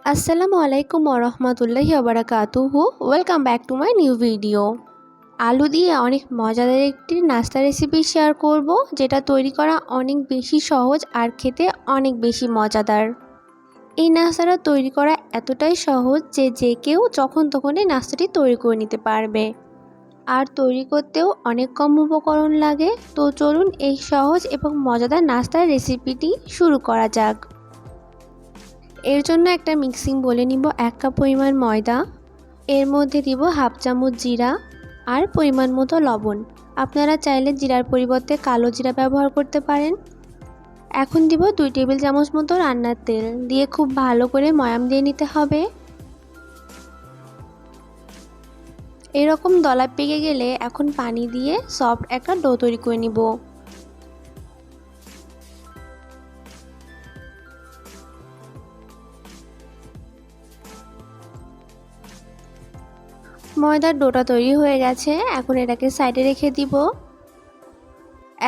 আসসালামু আলাইকুম ওরহমতুল্লাহি ওবারাকাতুহু। Welcome back to my new video. আলু দিয়ে অনেক মজাদার একটি নাস্তা রেসিপি শেয়ার করব, যেটা তৈরি করা অনেক বেশি সহজ আর খেতে অনেক বেশি মজাদার। এই নাস্তাটা তৈরি করা এতটাই সহজ যে যে কেউ যখন তখন এই নাস্তাটি তৈরি করে নিতে পারবে, আর তৈরি করতেও অনেক কম উপকরণ লাগে। তো চলুন এই সহজ এবং মজাদার নাস্তার রেসিপিটি শুরু করা যাক। এর জন্য একটা মিক্সিং বলে নিব 1 কাপ পরিমাণ ময়দা, এর মধ্যে দিব হাফ চামচ জিরা আর পরিমাণ মতো লবণ। আপনারা চাইলে জিরার পরিবর্তে কালো জিরা ব্যবহার করতে পারেন। এখন দিব 2 টেবিল চামচ মতো রান্নার তেল, দিয়ে খুব ভালো করে ময়াম দিয়ে নিতে হবে। এরকম দলা পেকে গেলে এখন পানি দিয়ে সফট একটা ডো তৈরি করে নিব। ময়দার ডোটা তৈরি হয়ে গেছে, এখন এটাকে সাইডে রেখে দিব।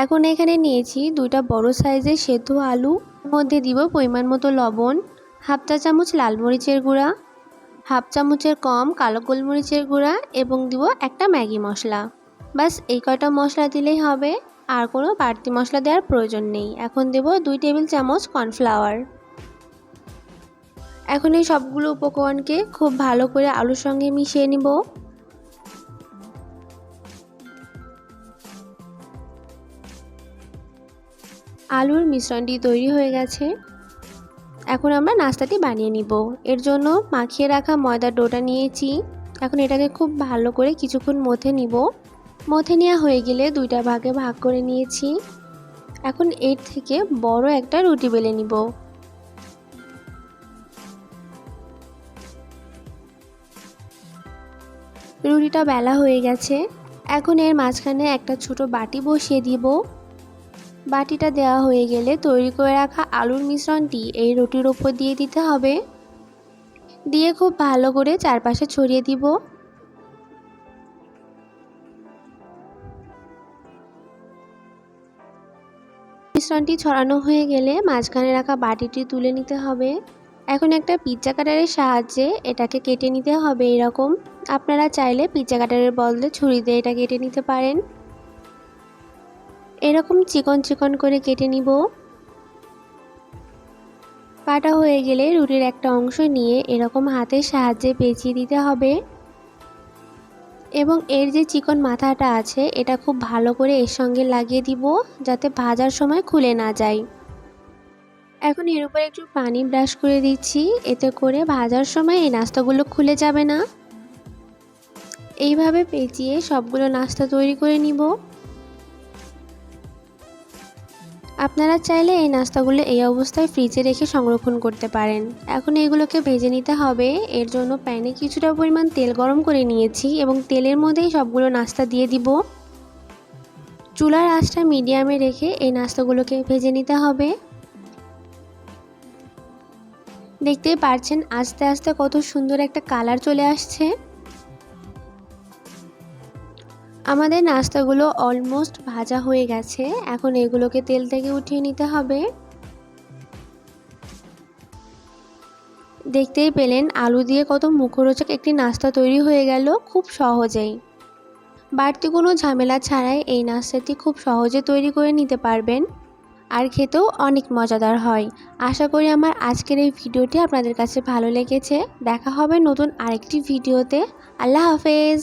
এখন এখানে নিয়েছি 2টা বড় সাইজের সেদ্ধ আলু, মধ্যে দিব পরিমাণ মতো লবণ, হাফ চা চামচ লাল মরিচের গুঁড়া, হাফ চামচের কম কালো গোলমরিচের গুঁড়া এবং দিব একটা ম্যাগি মশলা। বাস এই কয়টা মশলা দিলেই হবে, আর কোনো বাড়তি মশলা দেওয়ার প্রয়োজন নেই। এখন দেব 2 টেবিল চামচ কর্নফ্লাওয়ার। এখন এই সবগুলো উপকরণকে খুব ভালো করে আলুর সঙ্গে মিশিয়ে নিব। আলুর মিশ্রণটি তৈরি হয়ে গেছে, এখন আমরা নাস্তাটি বানিয়ে নিব। এর জন্য মাখিয়ে রাখা ময়দার ডোটা নিয়েছি, এখন এটাকে খুব ভালো করে কিছুক্ষণ মথে নিব। মথে নেওয়া হয়ে গেলে 2টা ভাগে ভাগ করে নিয়েছি। এখন এর থেকে বড় একটা রুটি বেলে নিব। রুটিটা বেলা হয়ে গেছে, এখন এর মাঝখানে একটা ছোট বাটি বসিয়ে দিব। বাটিটা দেওয়া হয়ে গেলে তৈরি করে রাখা আলুর মিশ্রণটি এই রুটির উপর দিয়ে দিতে হবে, দিয়ে খুব ভালো করে চারপাশে ছড়িয়ে দিব। মিশ্রণটি ছড়ানো হয়ে গেলে মাঝখানে রাখা বাটিটি তুলে নিতে হবে। এখন একটা পিৎজা কাটারের সাহায্যে এটাকে কেটে নিতে হবে এরকম। আপনারা চাইলে পিৎজা কাটারের বদলে ছুরি দিয়ে এটা কেটে নিতে পারেন। এরকম চিকন চিকন করে কেটে নিব। কাটা হয়ে গেলে রুটির একটা অংশ নিয়ে এরকম হাতের সাহায্যে পেঁচিয়ে দিতে হবে, এবং এর যে চিকন মাথাটা আছে এটা খুব ভালো করে এর সঙ্গে লাগিয়ে দিব, যাতে ভাজার সময় খুলে না যায়। এখন এর উপরে একটু পানি ব্রাশ করে দিচ্ছি, এতে করে ভাজার সময় এই নাস্তাগুলো খুলে যাবে না। এইভাবে পেঁচিয়ে সবগুলো নাস্তা তৈরি করে নিব। আপনারা চাইলে এই নাস্তাগুলো এই অবস্থায় ফ্রিজে রেখে সংরক্ষণ করতে পারেন। এখন এগুলোকে ভেজে নিতে হবে। এর জন্য প্যানে কিছুটা পরিমাণ তেল গরম করে নিয়েছি এবং তেলের মধ্যেই সবগুলো নাস্তা দিয়ে দিব। চুলার আঁচটা মিডিয়ামে রেখে এই নাস্তাগুলোকে ভেজে নিতে হবে। দেখতেই পাচ্ছেন আস্তে আস্তে কত সুন্দর একটা কালার চলে আসছে। আমাদের নাস্তাগুলো অলমোস্ট ভাজা হয়ে গেছে, এখন এগুলোকে তেল থেকে উঠিয়ে নিতে হবে। দেখতেই পেলেন আলু দিয়ে কত মুখরোচক একটি নাস্তা তৈরি হয়ে গেল খুব সহজেই। বাড়তি কোনো ঝামেলা ছাড়াই এই নাস্তাটি খুব সহজে তৈরি করে নিতে পারবেন, আর খেতেও অনেক মজাদার হয়। আশা করি আমার আজকের এই ভিডিওটি আপনাদের কাছে ভালো লেগেছে। দেখা হবে নতুন আরেকটি ভিডিওতে। আল্লাহ হাফেজ।